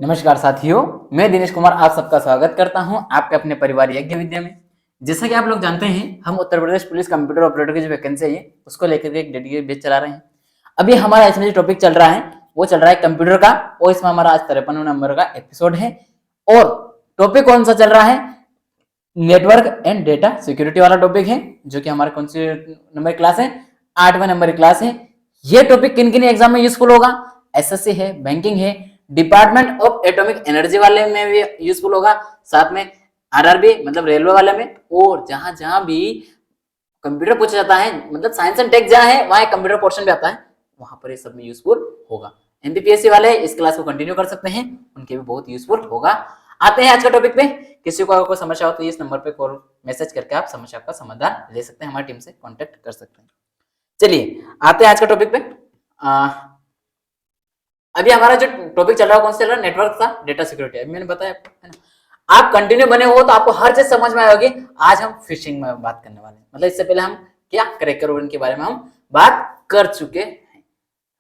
नमस्कार साथियों, मैं दिनेश कुमार आप सबका स्वागत करता हूं आपके अपने परिवार यज्ञ विद्या में। जैसा कि आप लोग जानते हैं, हम Uttar Pradesh police computer operator की जो वैकेंसी है उसको लेकर के एक डेडिकेटेड बैच चला रहे हैं। अभी हमारा इसमें जो टॉपिक चल रहा है वो चल रहा है कंप्यूटर का, और इसमें हमारा आज 53 नंबर का एपिसोड है। और टॉपिक कौन सा चल रहा है? नेटवर्क एंड डेटा सिक्योरिटी वाला टॉपिक है, जो कि हमारे कौन सी नंबर क्लास है? 8वां नंबर की क्लास है। ये टॉपिक किन किन एग्जाम में यूजफुल होगा? एसएससी है, बैंकिंग है, डिपार्टमेंट ऑफ एटॉमिक एनर्जी वाले में भी यूजफुल होगा, साथ में आरआरबी मतलब रेलवे वाले में, और जहां जहां भी कंप्यूटर पूछा जाता है, मतलब साइंस एंड टेक जहां है वहां कंप्यूटर पोर्शन भी आता है, वहां पर ये सब में यूजफुल होगा। एमपीपीएससी वाले इस क्लास को कंटिन्यू कर सकते हैं, उनके भी बहुत यूजफुल होगा। आते हैं आज का टॉपिक पे। किसी को कोई समस्या हो तो इस नंबर पे कॉल मैसेज करके आप समस्या का समाधान ले सकते हैं, हमारी टीम से कांटेक्ट कर सकते हैं। चलिए आते हैं आज का टॉपिक पे। अभी हमारा जो टॉपिक चल रहा है कौन सा चल रहा है? नेटवर्क का डेटा सिक्योरिटी। अभी मैंने बताया आपको, है ना? आप कंटिन्यू बने हो तो आपको हर चीज समझ में आएगी। आज हम फिशिंग में बात करने वाले हैं, मतलब इससे पहले हम क्या क्रैकर वॉरन के बारे में हम बात कर चुके हैं,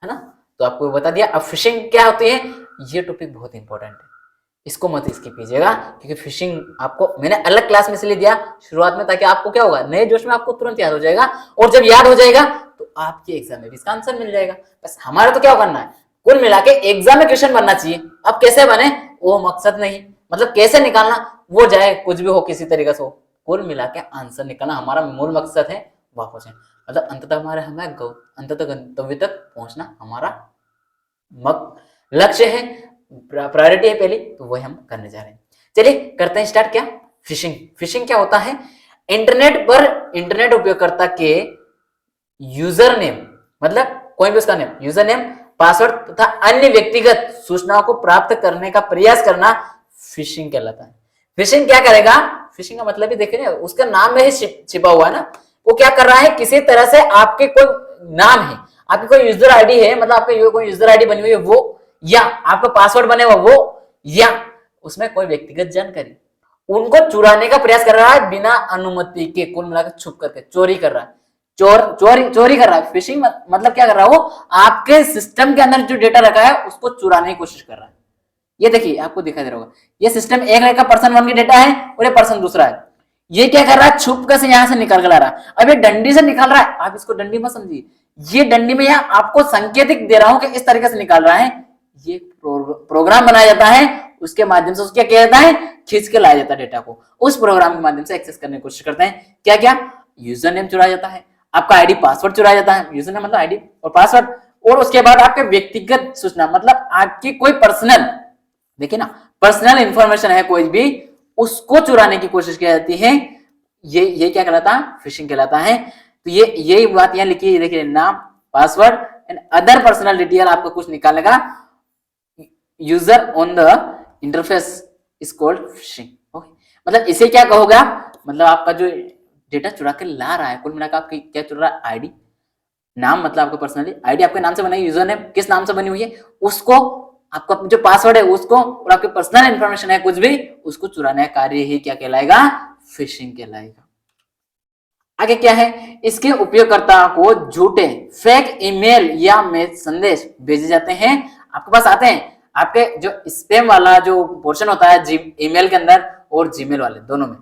है ना? तो आपको बता दिया। अब फिशिंग क्या होती है, ये टॉपिक बहुत इंपॉर्टेंट है, इसको मत स्किप कीजिएगा, क्योंकि फिशिंग आपको मैंने अलग क्लास में इसलिए दिया शुरुआत में, ताकि आपको क्या होगा, नए जोश में आपको तुरंत याद हो जाएगा, और जब याद हो जाएगा तो आपके एग्जाम में भी इसका आंसर मिल जाएगा। बस हमारा तो क्या करना है, कुल मिला के एग्जाम में क्वेश्चन बनना चाहिए। अब कैसे बने वो मकसद नहीं, मतलब कैसे निकालना वो जाए कुछ भी हो, किसी तरीके से हो, कुल मिला के आंसर निकालना हमारा मूल मकसद है। वापस है मतलब अंततः हमें अंततः गंतव्य तक पहुंचना हमारा लक्ष्य है, प्रायोरिटी है पहली, तो वही हम करने जा रहे हैं। चलिए करते हैं स्टार्ट। क्या फिशिंग? फिशिंग क्या होता है? इंटरनेट पर इंटरनेट उपयोगकर्ता के यूजर नेम, मतलब कोई भी उसका नेम, यूजर नेम, पासवर्ड तथा अन्य व्यक्तिगत सूचनाओं को प्राप्त करने का प्रयास करना फिशिंग कहलाता है। फिशिंग क्या करेगा? फिशिंग का मतलब ही देखे, उसका नाम में ही छिपा हुआ है ना। वो क्या कर रहा है, किसी तरह से आपके कोई नाम है, आपकी कोई यूजर आईडी है, मतलब आपके कोई यूजर आईडी बनी हुई है वो, या आपका पासवर्ड बने हुआ वो, या उसमें कोई व्यक्तिगत जानकारी, उनको चुराने का प्रयास कर रहा है बिना अनुमति के। कुल मिलाकर छुप करके चोरी कर रहा है, चोरी कर रहा है। फिशिंग मतलब क्या कर रहा है, वो आपके सिस्टम के अंदर जो डेटा रखा है उसको चुराने की कोशिश कर रहा है। ये देखिए आपको दिखाई दे रहा होगा, ये सिस्टम एक रखा पर्सन 1 की डेटा है और ये पर्सन दूसरा है। ये क्या कर रहा है, छुप कर से यहां से निकाल कर ला रहा है। अब ये डंडी से निकाल रहा है, आप इसको डंडी मत समझिए, ये डंडी में यहाँ आपको संकेतिक दे रहा हूं कि इस तरीके से निकाल रहा है। ये प्रोग्राम बनाया जाता है, उसके माध्यम से उसके क्या जाता है, खींच के लाया जाता है डेटा को, उस प्रोग्राम के माध्यम से एक्सेस करने की कोशिश करते हैं। क्या क्या? यूजर नेम चुराया जाता है, आपका आईडी पासवर्ड चुराया जाता है, यूजर नेम मतलब आईडी और पासवर्ड, और उसके बाद आपके व्यक्तिगत सूचना, मतलब आपकी कोई पर्सनल, देखिए ना, पर्सनल इंफॉर्मेशन है कोई भी, उसको चुराने की कोशिश की जाती है। ये क्या कहलाता है? फिशिंग कहलाता है। तो ये यही बात यहाँ लिखी है, देखिए, नाम, password and other personal detail आपको कुछ निकालने का user on the interface is called fishing. Okay, मतलब इसे क्या कहोगे आप, मतलब आपका जो डेटा चुरा के ला रहा है, कुल मिलाकर आपकी क्या चुरा रहा है, आईडी, नाम मतलब आपको पर्सनली, आईडी आपके नाम से बनाई, यूजर नेम किस नाम से बनी हुई है उसको, आपका जो पासवर्ड है उसको, और आपके पर्सनल इंफॉर्मेशन है कुछ भी, उसको चुराने का कार्य ही क्या कहलाएगा? फिशिंग कहलाएगा। आगे क्या है, इसके उपयोगकर्ता को झूठे फेक ईमेल या संदेश भेजे जाते हैं, आपके पास आते हैं, आपके जो स्पैम वाला जो पोर्शन होता है ईमेल के अंदर और जीमेल वाले दोनों में।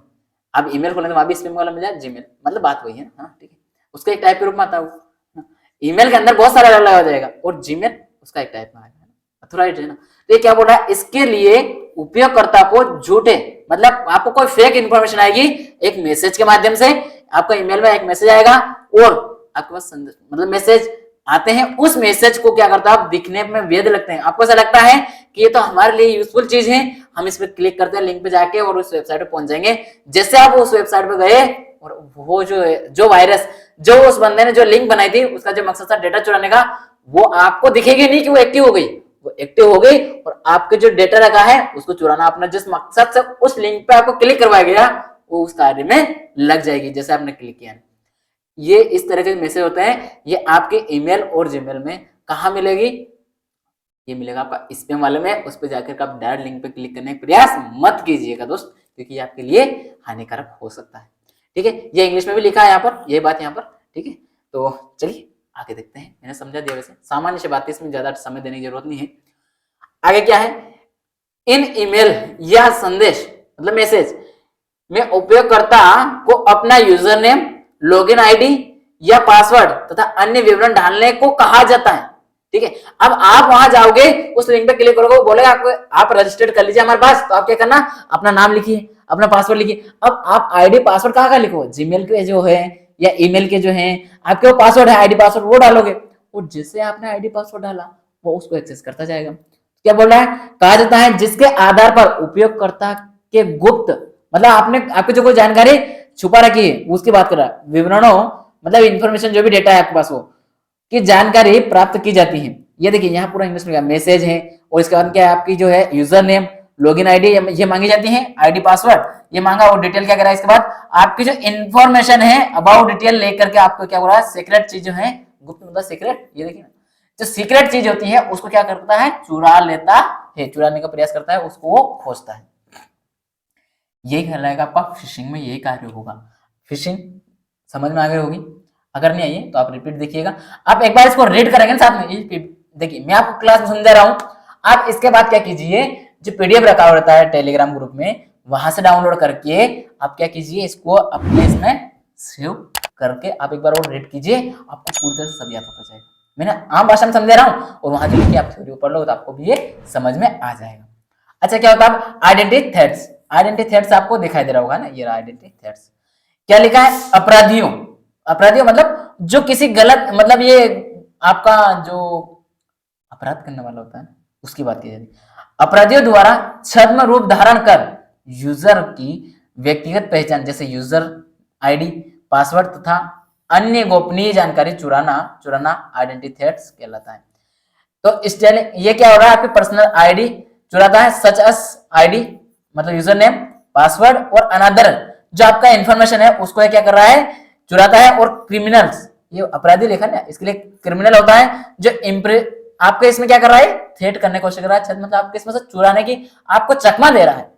आप ईमेल खोलेंगे वहां भी स्पैम वाला मिल जाए, जीमेल मतलब बात वही है ना, ठीक है, उसका एक टाइप के रूप में आता है वो। ईमेल के अंदर बहुत सारा अलग अलग हो जाएगा, और जीमेल उसका एक टाइप में आएगा, अथॉराइज है ना। तो ये क्या बोल रहा है, इसके लिए उपयोगकर्ता को झूठे, मतलब आपको कोई फेक इंफॉर्मेशन आएगी एक मैसेज के माध्यम से, आपका ईमेल में एक मैसेज आएगा और आपके पास मतलब मैसेज आते हैं, उस मैसेज को क्या करता है, आप दिखने में वैध लगते हैं, आपको ऐसा लगता है कि ये तो हमारे लिए यूजफुल चीज है, हम इस पर क्लिक करते हैं लिंक पे जाके और उस वेबसाइट पे पहुंच जाएंगे। जैसे आप उस वेबसाइट पे गए और वो जो वायरस, जो उस बंदे ने जो लिंक बनाई थी, उसका जो मकसद था डेटा चुराने का, वो आपको दिखेगी नहीं कि वो एक्टिव हो गई, वो एक्टिव हो गई और आपके जो डेटा रखा है उसको चुराना, अपना जिस मकसद से उस लिंक पे आपको क्लिक करवाया गया वो उस कार्य में लग जाएगी, जैसे आपने क्लिक किया। ये इस तरह के मैसेज होते हैं, ये आपके ईमेल और जीमेल में कहां मिलेगी, ये मिलेगा आपका स्पैम वाले में, उस पर जाकर आप डायरेक्ट लिंक पे क्लिक करने का प्रयास मत कीजिएगा दोस्त, क्योंकि ये आपके लिए हानिकारक हो सकता है। ठीक है, ये इंग्लिश में भी लिखा है यहाँ पर, ये बात यहाँ पर, ठीक है। तो चलिए आगे देखते हैं, मैंने समझा दिया, वैसे सामान्य से बात है, इसमें ज्यादा समय देने की जरूरत नहीं है। आगे क्या है, इन ईमेल या संदेश मतलब मैसेज में उपयोगकर्ता को अपना यूजर नेम, लॉगिन आईडी या पासवर्ड तथा अन्य विवरण डालने को कहा जाता है। ठीक है, अब आप वहां जाओगे, उस लिंक पे क्लिक करोगे, बोलेगा आपको आप रजिस्टर्ड कर लीजिए हमारे पास, तो आप क्या करना, अपना नाम लिखिए, अपना पासवर्ड लिखिए। अब आप आईडी पासवर्ड कहाँ का लिखो, जीमेल के जो है या ईमेल के जो है आपके वो पासवर्ड है, आईडी पासवर्ड वो डालोगे, और जिससे आपने आईडी पासवर्ड डाला वो उसको एक्सेस करता जाएगा। क्या बोल रहा है, कहा जाता है जिसके आधार पर उपयोगकर्ता के गुप्त मतलब आपने आपकी जो कोई जानकारी छुपा रखी है उसकी बात कर रहा है, विवरणों मतलब इंफॉर्मेशन जो भी डेटा है आपके पास वो की जानकारी प्राप्त की जाती है। ये देखिए यहाँ पूरा इंग्लिश में मैसेज है, और इसके बाद क्या है आपकी जो है यूजर नेम, लॉगिन आईडी ये मांगी जाती है, आईडी पासवर्ड ये मांगा, और डिटेल क्या करा, इसके बाद आपकी जो इन्फॉर्मेशन है अबाउट डिटेल लेकर के आपको क्या बोला, सीक्रेट चीज जो है, गुप्त मतलब सीक्रेट, ये देखिए जो सीक्रेट चीज होती है उसको क्या करता है, चुरा लेता है, चुराने का प्रयास करता है, उसको वो खोजता है। यही कहलाएगा आपका फिशिंग में, यही कार्य होगा। फिशिंग समझ में आ गई होगी, अगर नहीं आई है तो आप रिपीट देखिएगा। आप एक बार इसको रीड करेंगे ना साथ में, देखिए मैं आपको क्लास में समझा रहा हूं, आप इसके बाद क्या कीजिए, जो पीडीएफ रखा हुआ रहता है टेलीग्राम ग्रुप में, वहां से डाउनलोड करके आप क्या कीजिए, इसको अपने इसमें सेव करके आप एक बार और रीड कीजिए, आपको पूरी तरह से सब याद होता जाएगा। मैंने आम भाषा में समझा रहा हूँ, और वहां जो आप थ्योरी पढ़ लो तो आपको भी ये समझ में आ जाएगा। अच्छा क्या होता है, आइडेंटिटी थ्रेड्स, आइडेंटिटी थ्रेड्स आपको दिखाई दे रहा होगा ना, ये आइडेंटिटी थ्रेड्स क्या लिखा है, अपराधियों, अपराधियों मतलब जो किसी गलत मतलब ये आपका जो अपराध करने वाला होता है उसकी बात की जाती है। अपराधियों द्वारा छद्म रूप धारण कर यूजर की व्यक्तिगत पहचान जैसे यूजर आईडी, पासवर्ड तथा अन्य गोपनीय जानकारी चुराना आइडेंटिटी थेफ्ट कहलाता है। तो इस ये क्या हो रहा है, आपकी पर्सनल आईडी चुराता है, सच एस आईडी मतलब यूजर नेम, पासवर्ड और अनदर जो आपका इंफॉर्मेशन है उसको क्या कर रहा है, चुराता है। और क्रिमिनल्स, ये अपराधी लिखा ना, इसके लिए क्रिमिनल होता है जो आपके इसमें क्या कर रहा है, थ्रेट करने की कोशिश कर रहा है, मतलब आपके इसमें से चुराने की आपको चकमा दे रहा है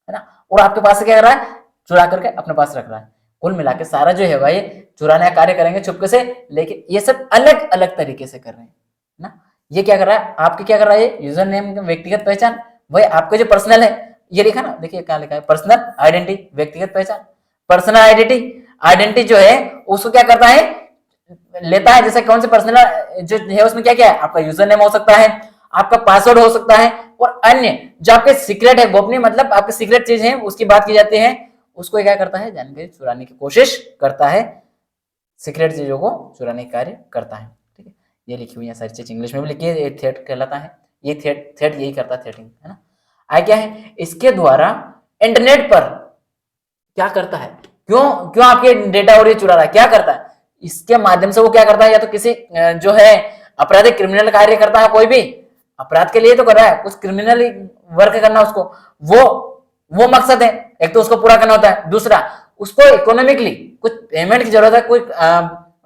ना, और आपके पास से क्या कर रहा है, चुरा करके अपने पास रख रहा है। कुल मिला के सारा जो है भाई चुराने का कार्य करेंगे चुपके से, लेकिन ये सब अलग अलग तरीके से कर रहे हैं ना। ये क्या कर रहा है, आपके क्या कर रहा है, यूजर नेम व्यक्तिगत पहचान, वही आपके जो पर्सनल है, ये लिखा ना, देखिए क्या लिखा है, पर्सनल आइडेंटिटी व्यक्तिगत पहचान, पर्सनल आइडेंटिटी जो है उसको क्या करता है, लेता है। जैसे कौन से पर्सनल जो है उसमें क्या क्या है, आपका यूजर नेम हो सकता है, आपका पासवर्ड हो सकता है, और अन्य जो आपके सीक्रेट है, गोपनीय मतलब आपके सीक्रेट चीज है उसकी बात की जाती है, उसको क्या करता है, जानकारी चुराने की कोशिश करता है, सीक्रेट चीजों को चुराने का कार्य करता है। ठीक है, ये लिखी हुई है सारी चीज इंग्लिश में भी लिखी है, ये थ्रेट कहलाता है, ये थ्रेट यही करता है, थ्रेटिंग है ना। आगे क्या है, इसके द्वारा इंटरनेट पर क्या करता है, क्यों क्यों आपके डेटा और ये चुरा रहा है, क्या करता है, इसके माध्यम से वो क्या करता है, या तो किसी जो है अपराधिक क्रिमिनल कार्य करता है, कोई भी अपराध के लिए तो कर रहा है, कुछ क्रिमिनल वर्क करना उसको, वो मकसद है, एक तो उसको पूरा करना होता है, दूसरा उसको इकोनॉमिकली कुछ पेमेंट की जरूरत है, कोई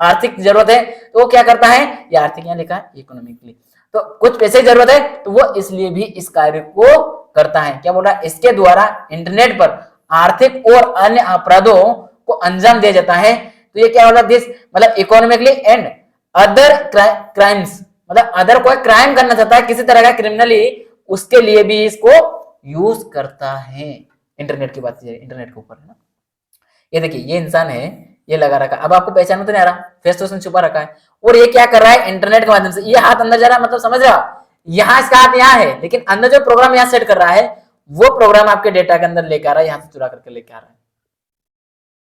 आर्थिक जरूरत है, तो वो क्या करता है, ये आर्थिक यहाँ लिखा है इकोनॉमिकली, तो कुछ पैसे की जरूरत है तो वो इसलिए भी इस कार्य को करता है। क्या बोल रहा है, इसके द्वारा इंटरनेट पर आर्थिक और अन्य अपराधों को अंजाम दिया जाता है। तो ये क्या हो रहा है, दिस मतलब इकोनॉमिकली एंड अदर क्राइम्स मतलब अदर कोई क्राइम करना चाहता है किसी तरह का क्रिमिनली, उसके लिए भी इसको यूज करता है। इंटरनेट की बात की जाए, इंटरनेट के ऊपर है ना, ये देखिए ये इंसान है, ये लगा रखा, अब आपको पहचान में तो नहीं आ रहा, फेस तो उसने छुपा रखा है, और ये क्या कर रहा है, इंटरनेट के माध्यम से ये हाथ अंदर जा रहा है, मतलब समझ रहा, यहाँ इसका हाथ यहाँ है, लेकिन अंदर जो प्रोग्राम यहाँ सेट कर रहा है वो प्रोग्राम आपके डेटा के अंदर लेकर आ रहा है, यहाँ से चुरा करके लेके आ रहा है।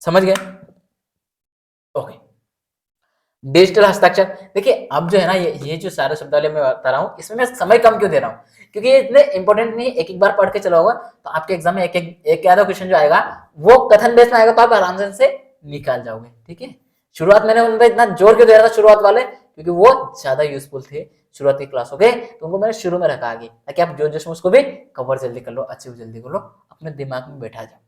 समझ गए, ओके। डिजिटल हस्ताक्षर, देखिए अब जो है ना, ये जो सारे शब्दावली मैं बता रहा हूँ इसमें मैं समय कम क्यों दे रहा हूँ, क्योंकि ये इतने इंपॉर्टेंट नहीं, एक बार पढ़ के चला होगा तो आपके एग्जाम में एक आधा क्वेश्चन जो आएगा वो कथन बेस में आएगा, तो आप आराम से निकाल जाओगे। ठीक है, शुरुआत मैंने उन पर इतना जोर क्यों दे रहा था शुरुआत वाले, क्योंकि वो ज्यादा यूजफुल थे शुरुआती क्लास हो गए, तो उनको मैंने शुरू में रखा आगे, ताकि आप जो उसको भी कवर जल्दी कर लो, अच्छे जल्दी कर लो, अपने दिमाग में बैठा जाओ।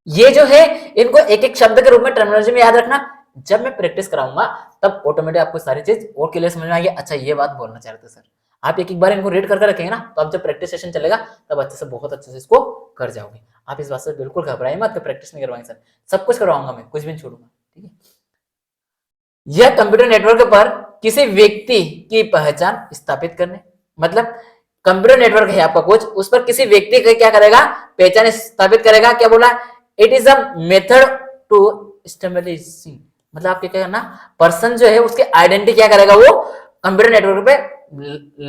ये जो है इनको एक एक शब्द के रूप में टर्मिनोलॉजी में याद रखना, जब मैं प्रैक्टिस कराऊंगा तब ऑटोमेटिक आपको सारी चीज और क्लियर समझ में आएगी। अच्छा ये बात बोलना चाह रहे थे सर, आप एक बार इनको रीड करके रखेंगे ना, तो आप जब प्रैक्टिस सेशन चलेगा तब अच्छे से बहुत अच्छे से इसको कर जाओगे। आप इस बात से बिल्कुल घबराइए मत कि प्रैक्टिस नहीं करवाएंगे सर, सब कुछ करवाऊंगा मैं, कुछ भी नहीं छोड़ूंगा। ठीक है, यह कंप्यूटर नेटवर्क पर किसी व्यक्ति की पहचान स्थापित करने, मतलब कंप्यूटर नेटवर्क है आपका कुछ, उस पर किसी व्यक्ति का क्या करेगा, पहचान स्थापित करेगा। क्या बोला, it is a method to establishing, मतलब आपके क्या करना, पर्सन जो है उसके आइडेंटिटी क्या करेगा, वो कंप्यूटर नेटवर्क पे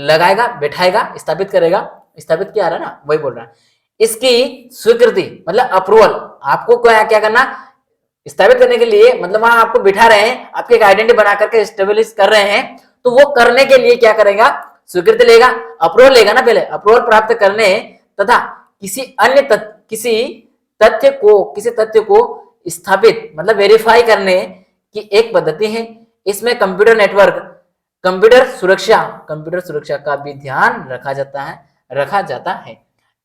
लगाएगा, बैठाएगा, स्थापित करेगा। स्थापित क्या आ रहा है ना, वही बोल रहा है। इसकी स्वीकृति मतलब अप्रूवल, आपको क्या क्या करना, स्थापित करने के लिए, मतलब वहां आपको बिठा रहे हैं, आपके एक आइडेंटिटी बना करके स्टेब्लिश कर रहे हैं, तो वो करने के लिए क्या करेगा, स्वीकृति लेगा, अप्रूवल लेगा ना, पहले अप्रूवल प्राप्त करने तथा किसी अन्य किसी तथ्य को स्थापित मतलब वेरीफाई करने की एक पद्धति है। इसमें कंप्यूटर नेटवर्क, कंप्यूटर सुरक्षा का भी ध्यान रखा जाता है।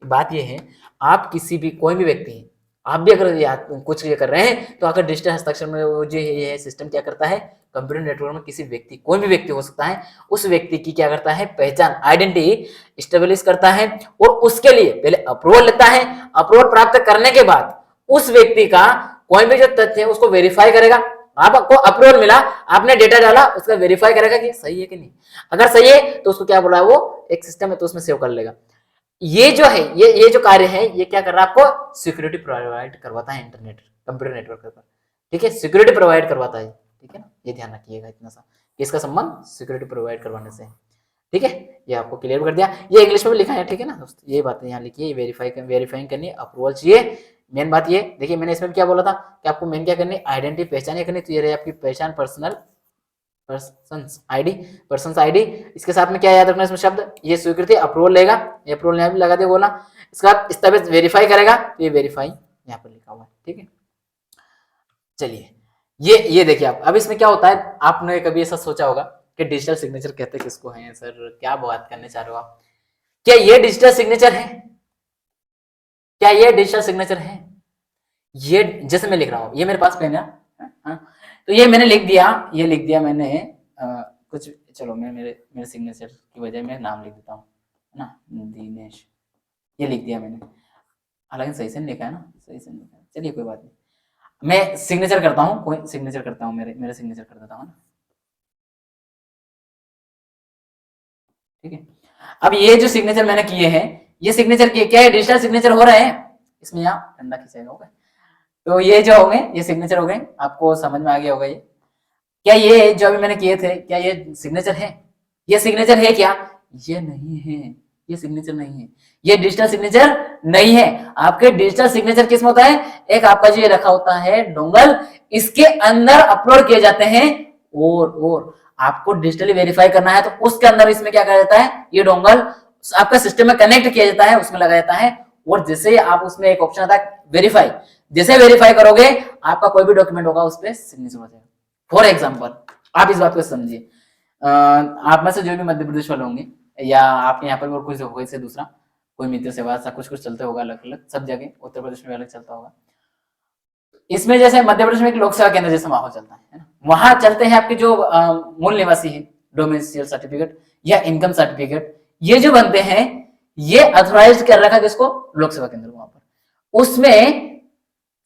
बात यह है, आप किसी भी कोई भी व्यक्ति है, आप भी अगर कुछ ये कर रहे हैं तो अगर डिजिटल हस्ताक्षर में वो जो ये सिस्टम क्या करता है, कंप्यूटर नेटवर्क में किसी व्यक्ति, कोई भी व्यक्ति हो सकता है, उस व्यक्ति की क्या करता है, पहचान आइडेंटिटी स्टेब्लिश करता है और उसके लिए पहले अप्रूवल लेता है। अप्रूवल प्राप्त करने के बाद उस व्यक्ति का कोई भी जो तथ्य है उसको वेरीफाई करेगा। आपको अप्रूवल मिला, आपने डेटा डाला, उसका वेरीफाई करेगा कि सही है कि नहीं। अगर सही है तो उसको क्या बोला, वो एक सिस्टम है तो उसमें सेव कर लेगा। ये जो है, ये जो कार्य है, ये क्या कर रहा है, आपको सिक्योरिटी प्रोवाइड करवाता है इंटरनेट कंप्यूटर नेटवर्क पर। ठीक है, सिक्योरिटी प्रोवाइड करवाता है। ठीक है ना, ये ध्यान रखिएगा इतना सा, इसका संबंध सिक्योरिटी प्रोवाइड करवाने से। ठीक है, ये आपको क्लियर कर दिया। ये इंग्लिश में भी लिखा है, ठीक है ना दोस्त, ये बातें यहाँ लिखिए। वेरीफाइंग करनी, अप्रूवल चाहिए। मेन बात ये देखिए, मैंने इसमें क्या बोला था कि आपको मेन क्या करनी, आइडेंटिटी पहचान करनी। तो ये रही आपकी पहचान, पर्सन्स आईडी। इसके साथ में क्या याद रखना इसमें शब्द, ये स्वीकृति, अप्रूवल लेगा, ये अप्रूवल यहाँ भी लगा दिया बोला। इसके बाद स्थापित वेरीफाई करेगा, तो ये वेरीफाई यहाँ पर लिखा हुआ है। ठीक है, चलिए ये देखिए आप। अब इसमें क्या होता है, आपने कभी ऐसा सोचा होगा कि डिजिटल सिग्नेचर कहते किसको हैं सर, क्या बात करने चाह रहे हो आप, क्या ये डिजिटल सिग्नेचर है, क्या ये डिजिटल सिग्नेचर है? ये जैसे मैं लिख रहा हूं, ये मेरे पास पेन है, तो ये मैंने लिख दिया मैंने कुछ, चलो मैं मेरे सिग्नेचर की वजह मैं नाम लिख देता हूँ, है ना, दिनेश, ये लिख दिया मैंने। हालांकि सही से नहीं लिखा है ना, सही से नहीं लिखा है, चलिए कोई बात नहीं। मैं सिग्नेचर करता हूँ, कोई सिग्नेचर करता हूँ, मेरे सिग्नेचर कर देता हूँ ना। ठीक है, अब ये जो सिग्नेचर मैंने किए हैं, ये सिग्नेचर किए, क्या ये डिजिटल सिग्नेचर हो रहे हैं? इसमें यहाँ ठंडा खींचेगा होगा, तो ये जो हो गए, ये सिग्नेचर हो गए, आपको समझ में आ गया होगा। ये क्या, ये जो अभी मैंने किए थे, क्या ये सिग्नेचर है? ये सिग्नेचर है क्या? ये नहीं है, ये सिग्नेचर नहीं है, ये डिजिटल सिग्नेचर नहीं है। आपके डिजिटल सिग्नेचर किसमें होता है, एक आपका जो ये रखा होता है डोंगल, इसके अंदर अपलोड किए जाते हैं, और आपको डिजिटली वेरीफाई करना है तो उसके अंदर इसमें क्या करा जाता है, ये डोंगल आपका सिस्टम में कनेक्ट किया जाता है, उसमें लगाया जाता है। और जैसे आप उसमें एक ऑप्शन आता है वेरीफाई, जैसे वेरीफाई करोगे आपका कोई भी डॉक्यूमेंट होगा उस पर सिग्नेचर हो जाएगा। फॉर एग्जाम्पल, आप इस बात को समझिए, आप में से जो भी मध्य प्रदेश वाले होंगे, या आपके यहाँ पर और कुछ होगा इससे दूसरा कोई मित्र सेवा ऐसा कुछ चलते होगा, अलग अलग सब जगह, उत्तर प्रदेश में अलग चलता होगा। इसमें जैसे मध्य प्रदेश में एक लोक सेवा केंद्र जैसा माहौल चलता है ना, वहां चलते हैं आपके जो मूल निवासी है, डोमिसाइल सर्टिफिकेट या इनकम सर्टिफिकेट, ये जो बनते हैं, ये अथोराइज कर रखा है किसको, लोक सेवा केंद्र। वहां पर उसमें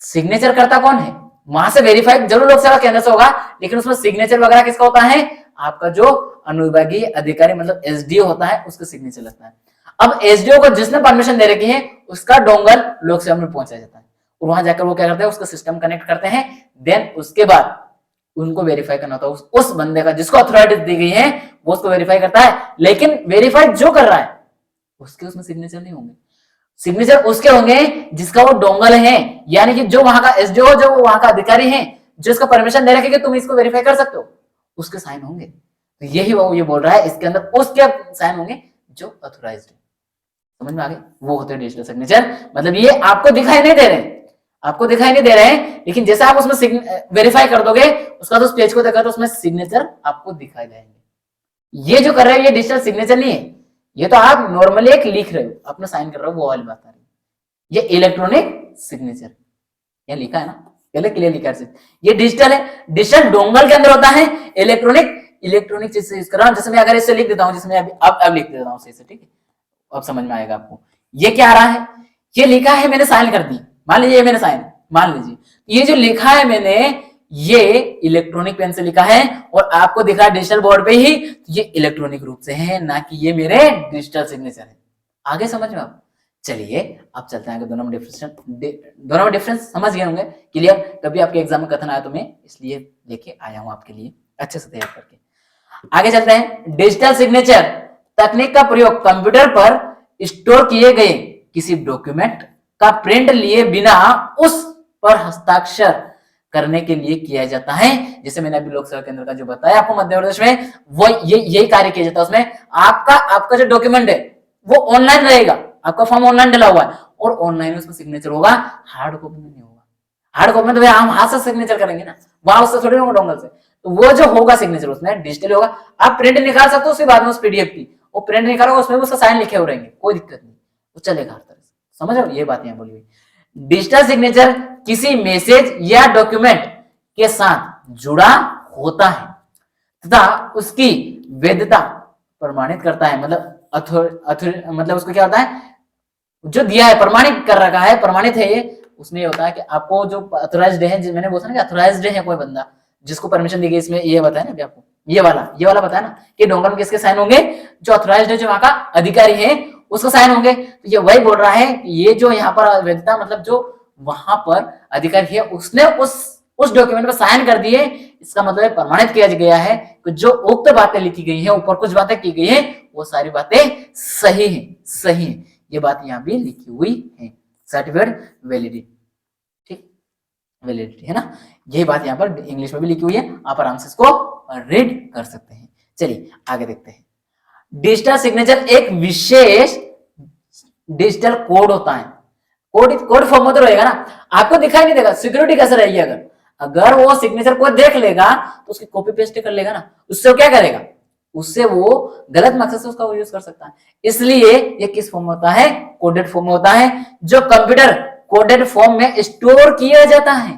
सिग्नेचर करता कौन है, वहां से वेरीफाई जरूर लोक सेवा केंद्र से होगा, लेकिन उसमें सिग्नेचर वगैरह किसका होता है, आपका जो अनुविभागीय अधिकारी मतलब एसडीओ होता है, उसका सिग्नेचर लगता है। अब एसडीओ को जिसने परमिशन दे रखी है, उसका डोंगल लोक सेवा में पहुंचाया जाता है, और वहां जाकर वो क्या करते हैं, उसका सिस्टम कनेक्ट करते हैं। देन उसके बाद उनको वेरीफाई करना होता है, उस बंदे का जिसको अथॉरिटी दी गई है वो उसको वेरीफाई करता है, लेकिन वेरीफाई जो कर रहा है उसके उसमें सिग्नेचर नहीं होंगे। सिग्नेचर उसके होंगे जिसका वो डोंगल है, यानी कि जो वहां का एसडीओ, जो वहां का अधिकारी है, जो इसका परमिशन दे रखे कि तुम इसको वेरीफाई कर सकते हो, उसके साइन होंगे। तो यही वो ये बोल रहा है, इसके अंदर उसके साइन होंगे जो अथोराइज्ड है। समझ में आ गई, वो होते हैं डिजिटल सिग्नेचर। मतलब ये आपको दिखाई नहीं दे रहे, आपको दिखाई नहीं दे रहे हैं, लेकिन जैसे आप उसमें वेरीफाई कर दोगे, उसका तो उस पेज को देखा तो उसमें सिग्नेचर आपको दिखाई देंगे। ये जो कर रहे हो ये डिजिटल सिग्नेचर नहीं है, ये तो आप नॉर्मली एक लिख रहे हो, अपना साइन कर रहे हो, वो वाली बात आ रही है। ये इलेक्ट्रॉनिक सिग्नेचर, ये लिखा है ना, पहले क्लियर लिखा है। ये डिजिटल है, डिजिटल डोंगल के अंदर होता है, इलेक्ट्रॉनिक चीज से यूज कर रहा हूं। जैसे मैं अगर इससे लिख देता हूं, जिसमें अब लिख देता हूं सही से, ठीक है, अब समझ में आएगा आपको। ये क्या आ रहा है, ये लिखा है, मैंने साइन कर दी, मान लीजिए ये मैंने साइन, मान लीजिए ये जो लिखा है मैंने, ये इलेक्ट्रॉनिक पेन से लिखा है और आपको दिख रहा है डिजिटल बोर्ड पे ही, तो ये इलेक्ट्रॉनिक रूप से है, ना कि ये मेरे डिजिटल सिग्नेचर है। आगे समझ में आप? चलिए अब चलते हैं, दोनों में डिफरेंस समझ गए होंगे, क्लियर। कभी आपके एग्जाम में कथन आया तो मैं इसलिए लेके आया हूं आपके लिए अच्छे से तैयार करके। आगे चलते हैं, डिजिटल सिग्नेचर तकनीक का प्रयोग कंप्यूटर पर स्टोर किए गए किसी डॉक्यूमेंट का प्रिंट लिए बिना उस पर हस्ताक्षर करने के लिए किया जाता है। जैसे मैंने अभी लोक सेवा केंद्र का जो बताया आपको मध्य प्रदेश में, वो यही कार्य किया जाता है। उसमें आपका जो डॉक्यूमेंट है वो ऑनलाइन रहेगा, आपका फॉर्म ऑनलाइन डला हुआ है और ऑनलाइन उसमें सिग्नेचर होगा, हार्ड कॉपी में नहीं होगा। हार्ड कॉपी में तो हम हाथ से सिग्नेचर करेंगे ना, वहां उससे थोड़ी होगा डोंगल से, तो वो जो होगा सिग्नेचर उसमें डिजिटल होगा। आप प्रिंट निकाल सकते हो उसके बाद में उस पीडीएफ की, वो प्रिंट निकालोगे उसमें उसका साइन लिखे हो रहेंगे, कोई दिक्कत नहीं, वो चलेगा हर तरह से। समझ रहे हो? ये बात यहाँ बोली हुई। डिजिटल सिग्नेचर किसी मैसेज या डॉक्यूमेंट के साथ जुड़ा होता है तथा उसकी वैधता प्रमाणित करता है। मतलब उसको क्या होता है, जो दिया है प्रमाणित कर रखा है, प्रमाणित है ये, उसमें ये होता है कि आपको जो अथोराइज्ड है, मैंने बोला ना कि अथोराइज्ड है कोई बंदा जिसको परमिशन दी गई, इसमें ये बताया ना अभी आपको, ये वाला बताया ना कि डोंगर में किसके साइन होंगे, जो अथोराइज्ड है, जो वहां का अधिकारी है उसका साइन होंगे। तो ये वही बोल रहा है कि ये जो यहाँ पर वैधता, मतलब जो वहां पर अधिकारी है उसने उस डॉक्यूमेंट पर साइन कर दिए, इसका मतलब प्रमाणित किया गया है कि जो उक्त बातें लिखी गई है, ऊपर कुछ बातें की गई है, वो सारी बातें सही है। ये बात यहाँ भी लिखी हुई है, सर्टिफिकेट वैलिडिटी, ठीक, वैलिडिटी है ना, यही बात यहाँ पर इंग्लिश में भी लिखी हुई है, आप आराम से इसको रीड कर सकते हैं। चलिए आगे देखते हैं। डिजिटल सिग्नेचर एक विशेष डिजिटल कोड होता है। कोड फॉर्म में तो रहेगा ना, आपको दिखाई नहीं देगा, सिक्योरिटी कैसे रहेगी? अगर वो सिग्नेचर को देख लेगा तो उसकी कॉपी पेस्ट कर लेगा ना, उससे वो क्या करेगा, उससे वो गलत मकसद से उसका यूज कर सकता है। इसलिए ये किस फॉर्म में होता है? कोडेड फॉर्म में होता है, जो कंप्यूटर कोडेड फॉर्म में स्टोर किया जाता है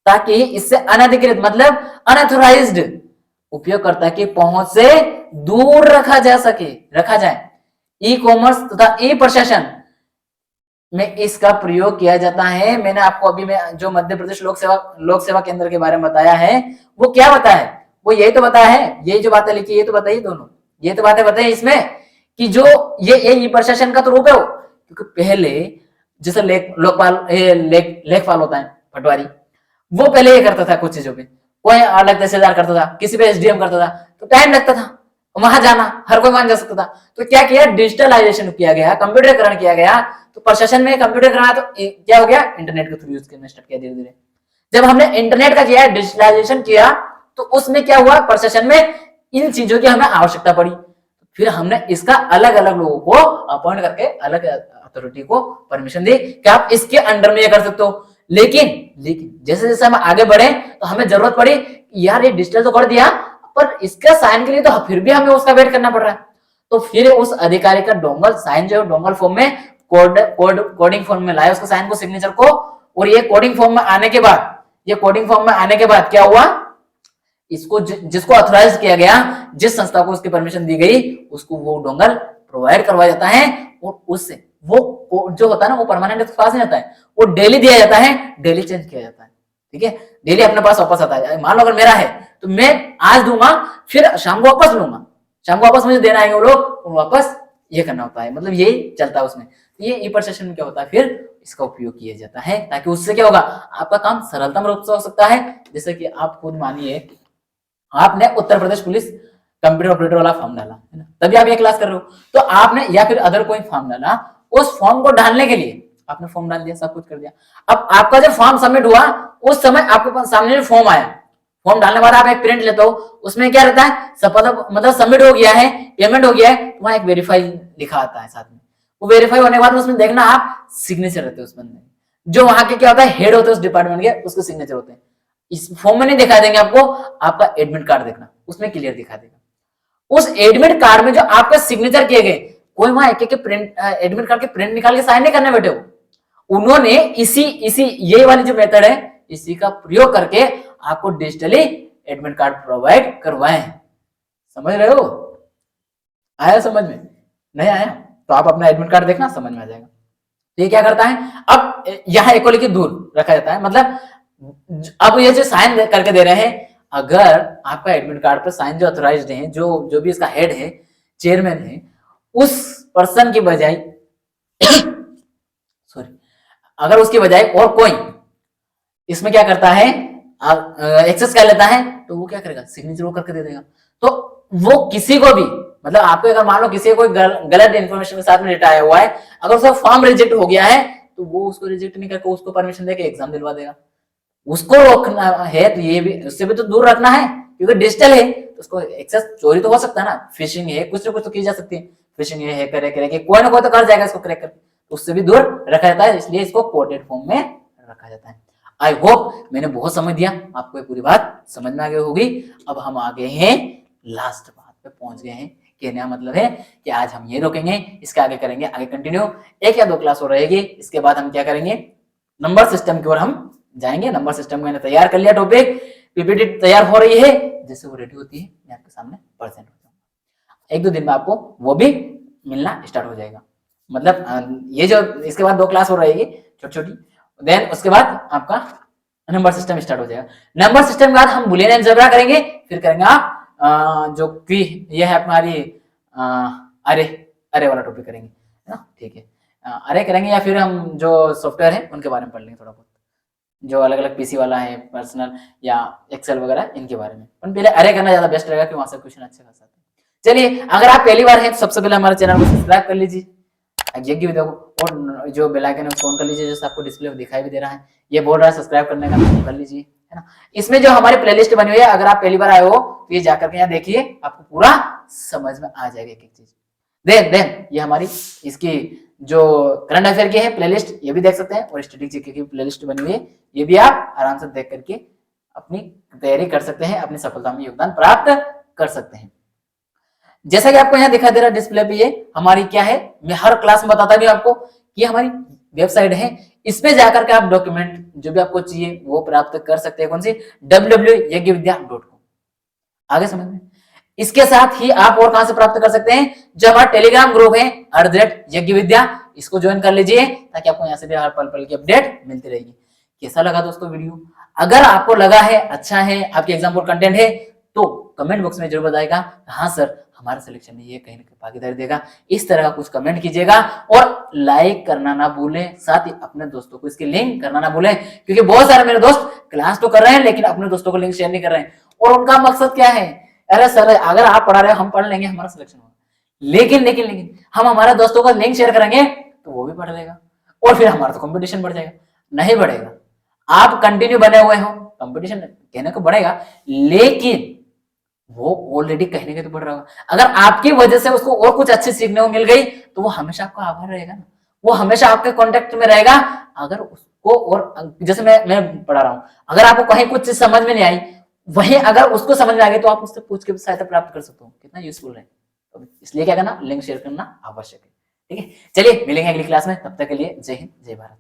ताकि इससे अनधिकृत मतलब अनऑथराइज्ड उपयोगकर्ता की पहुंच से दूर रखा जाए। ई कॉमर्स तथा ई प्रशासन में इसका प्रयोग किया जाता है। मैंने आपको अभी में जो मध्य प्रदेश लोक सेवा केंद्र के बारे में बताया है, वो क्या बताया है? वो यही तो बताया है, यही जो बातें लिखी ये तो बताइए, दोनों ये तो बातें बताइए इसमें कि जो ये ई प्रशासन का तो रूप है वो, क्योंकि पहले जैसे लेखपाल होता है पटवारी, वो पहले ये करता था कुछ चीजों पे, कोई अलग तहसीलदार करता था, किसी पे एसडीएम करता था, तो टाइम लगता था वहां जाना, हर कोई मान जा सकता था। तो क्या किया, डिजिटलाइजेशन किया गया, कंप्यूटरीकरण किया गया, तो प्रशासन में कंप्यूटरीकरण तो क्या हो गया, इंटरनेट के थ्रू यूज करना स्टार्ट किया धीरे धीरे। जब हमने इंटरनेट का किया, डिजिटलाइजेशन किया, तो उसमें क्या हुआ, प्रशासन में इन चीजों की हमें आवश्यकता पड़ी, फिर हमने इसका अलग अलग लोगों को अपॉइंट करके अलग अथॉरिटी को परमिशन दी कि आप इसके अंडर में ये कर सकते हो। लेकिन जैसे जैसे हम आगे बढ़े तो हमें जरूरत पड़ी, यार ये डिजिटल तो कर दिया, पर इसका साइन के लिए तो फिर भी हमें उसका वेट करना पड़ रहा है। तो फिर उस अधिकारी का डोंगल साइन जो है डोंगल फॉर्म में कोडिंग फॉर्म में लाया, उसको साइन को, सिग्नेचर को, और ये कोडिंग फॉर्म में आने के बाद क्या हुआ, इसको जिसको ऑथराइज किया गया, जिस संस्था को उसकी परमिशन दी गई, उसको वो डोंगल प्रोवाइड करवाया जाता है, और उससे वो जो होता है ना, वो परमानेंट उसके पास नहीं आता है, वो डेली दिया जाता है, डेली चेंज किया जाता है, ठीक है, डेली अपने पास वापस आता है। मान लो अगर मेरा है तो मैं आज दूंगा, फिर शाम को वापस लूंगा, शाम को वापस मुझे देना आएंगे वो लोग, वापस ये करना होता है, मतलब यही चलता है उसमें। ये ई प्रशासन में क्या होता है, फिर इसका उपयोग किया जाता है ताकि उससे क्या होगा, आपका काम सरलतम रूप से हो सकता है। जैसे कि आप खुद मानिए, आपने Uttar Pradesh police computer operator वाला फॉर्म डाला है ना, तभी आप ये क्लास कर रहे हो, तो आपने या फिर अदर कोई फॉर्म डाला, उस फॉर्म को डालने के लिए आपने फॉर्म डाल दिया, सब कुछ कर दिया। अब आपका जब फॉर्म सबमिट हुआ, उस समय आपके सामने जो फॉर्म आया, फॉर्म डालने के बाद आप एक प्रिंट लेते हो, उसमें क्या रहता है, मतलब सबमिट हो गया है, पेमेंट हो गया है, वहां एक वेरीफाई लिखा आता है साथ में। वो वेरीफाई होने के बाद उसमें देखना आप सिग्नेचर रहते हैं उस बंदे, जो वहां के क्या होता है, हेड होते हैं उस डिपार्टमेंट के, उसके सिग्नेचर होते हैं। इस फॉर्म में नहीं दिखा देंगे आपको, आपका एडमिट कार्ड देखना, उसमें क्लियर दिखा देगा। उस एडमिट कार्ड में जो आपका सिग्नेचर किए गए, कोई वहां एक प्रिंट, एडमिट कार्ड के प्रिंट निकाल के साइन नहीं करने बैठे हो, उन्होंने इसी ये वाली जो मेथड है, इसी का प्रयोग करके आपको डिजिटली एडमिट कार्ड प्रोवाइड करवाए हैं। समझ रहे हो? आया समझ में? नहीं आया तो आप अपना एडमिट कार्ड देखना, समझ में आ जाएगा। तो ये क्या करता है, अब यहां एक को लेके दूर रखा जाता है, मतलब अब ये जो साइन करके दे रहे हैं, अगर आपका एडमिट कार्ड पर साइन जो ऑथराइज्ड है, जो भी इसका हेड है, चेयरमैन है, उस पर्सन की बजाय सॉरी, अगर उसकी बजाय और कोई इसमें क्या करता है, एक्सेस कर लेता है, तो वो क्या करेगा, सिग्नेचर वो करके दे देगा। तो वो किसी को भी, मतलब आपको अगर मान लो किसी को गलत इन्फॉर्मेशन के साथ में डेटा आया हुआ है, अगर उसका फॉर्म रिजेक्ट हो गया है, तो वो उसको रिजेक्ट नहीं करके उसको परमिशन देके एग्जाम दिलवा देगा। उसको रोकना है तो ये भी, उससे भी तो दूर रखना है, क्योंकि डिजिटल है तो उसको एक्सेस चोरी तो हो सकता है ना, फिशिंग है, कुछ ना कुछ तो की जा सकती है, फिशिंग है, हैकर है, क्रैक है, कोई ना कोई तो कर जाएगा इसको क्रैक करके, उससे भी दूर रखा जाता है, इसलिए इसको कोडेड फॉर्म में रखा जाता है। आई होप मैंने बहुत समझ दिया, आपको ये पूरी बात समझ में आ गई होगी। अब हम आ गए हैं लास्ट बात पे पहुंच गए हैं, कहने का मतलब है कि आज हम ये रोकेंगे, इसके आगे करेंगे आगे कंटिन्यू, 1 या 2 क्लास और रहेगी, इसके बाद हम क्या करेंगे, नंबर सिस्टम की ओर हम जाएंगे। नंबर सिस्टम मैंने तैयार कर लिया टॉपिक, पीपीटी तैयार हो रही है, जैसे वो रेडी होती है मैं आपके सामने प्रेजेंट हो जाऊंगा। 1-2 दिन में आपको वो भी मिलना स्टार्ट हो जाएगा, मतलब ये जो इसके बाद 2 क्लास हो रहेगी छोटी छोटी, देन उसके बाद आपका नंबर सिस्टम स्टार्ट हो जाएगा। नंबर सिस्टम के बाद हम बुलियन अलजेब्रा करेंगे, फिर करेंगे आप जो कि ये है हमारी अरे अरे वाला टॉपिक करेंगे, है ना, ठीक है, अरे करेंगे, या फिर हम जो सॉफ्टवेयर है उनके बारे में पढ़ लेंगे थोड़ा बहुत, जो अलग अलग पीसी वाला है, पर्सनल या एक्सेल वगैरह, इनके बारे में। पर पहले अरे करना ज्यादा बेस्ट रहेगा कि वहां से क्वेश्चन अच्छे खास आते हैं। चलिए, अगर आप पहली बार हैं तो सबसे पहले हमारे चैनल को सब्सक्राइब कर लीजिए, यज्ञ वीडियो को, और जो बेल आइकन है उसको ऑन कर लीजिए, जैसे आपको डिस्प्ले में दिखाई भी दे रहा है, ये बोल रहा है सब्सक्राइब करने का, तो कर लीजिए, है ना। इसमें जो हमारी प्लेलिस्ट बनी हुई है, अगर आप पहली बार आए हो तो ये जाकर के यहाँ देखिए, आपको पूरा समझ में आ जाएगा एक एक चीज। देन ये हमारी इसकी जो करंट अफेयर की है प्लेलिस्ट, ये भी देख सकते हैं, और स्टडी जीके की प्लेलिस्ट बनी हुई है, ये भी आप आराम से देख करके अपनी तैयारी कर सकते हैं, अपनी सफलता में योगदान प्राप्त कर सकते हैं। जैसा कि आपको यहाँ दिखा दे रहा है डिस्प्ले पे, ये हमारी क्या है, मैं हर क्लास में बताता भी आपको कि हमारी वेबसाइट है, इसमें जाकर के आप डॉक्यूमेंट जो भी आपको चाहिए वो प्राप्त कर सकते हैं। कौन सी, www.yagyavidya.com। आगे समझ में। इसके साथ ही आप और कहां से प्राप्त कर सकते हैं, जो हमारा टेलीग्राम ग्रुप है @यज्ञविद्या, इसको ज्वाइन कर लीजिए, ताकि आपको यहाँ से भी हर पल पल की अपडेट मिलती रहेगी। कैसा लगा दोस्तों वीडियो, अगर आपको लगा है अच्छा है, आपके एग्जाम्पल कंटेंट है, तो कमेंट बॉक्स में जरूर बताएगा, हाँ सर हमारे सिलेक्शन में ये कहीं ना कहीं भागीदारी देगा, इस तरह का कुछ कमेंट कीजिएगा, और लाइक करना ना भूलें, साथ ही अपने दोस्तों को इसकी लिंक करना ना भूलें, क्योंकि बहुत सारे मेरे दोस्त क्लास तो कर रहे हैं लेकिन अपने दोस्तों को लिंक शेयर नहीं कर रहे हैं, और उनका मकसद क्या है, अरे सर अगर आप पढ़ा रहे हो हम पढ़ लेंगे, हमारा सिलेक्शन होगा, लेकिन लेकिन लेकिन हम हमारे दोस्तों को लिंक शेयर करेंगे तो वो भी पढ़ लेगा, और फिर हमारा तो कंपटीशन बढ़ जाएगा। नहीं बढ़ेगा, आप कंटिन्यू बने हुए हो, कंपटीशन कहने को बढ़ेगा, लेकिन वो ऑलरेडी कहने के तो बढ़ रहा होगा, अगर आपकी वजह से उसको और कुछ अच्छी सीखने को मिल गई तो वो हमेशा आपका आभार रहेगा ना, वो हमेशा आपके कांटेक्ट में रहेगा। अगर उसको, और जैसे मैं पढ़ा रहा हूं, अगर आपको कहीं कुछ चीज समझ में नहीं आई, वहीं अगर उसको समझ में आ गई तो आप उससे पूछ के सहायता प्राप्त कर सकते हो, कितना यूजफुल है। तो इसलिए क्या करना, लिंक शेयर करना आवश्यक है, ठीक है। चलिए मिलेंगे अगली क्लास में, तब तक के लिए जय हिंद जय भारत।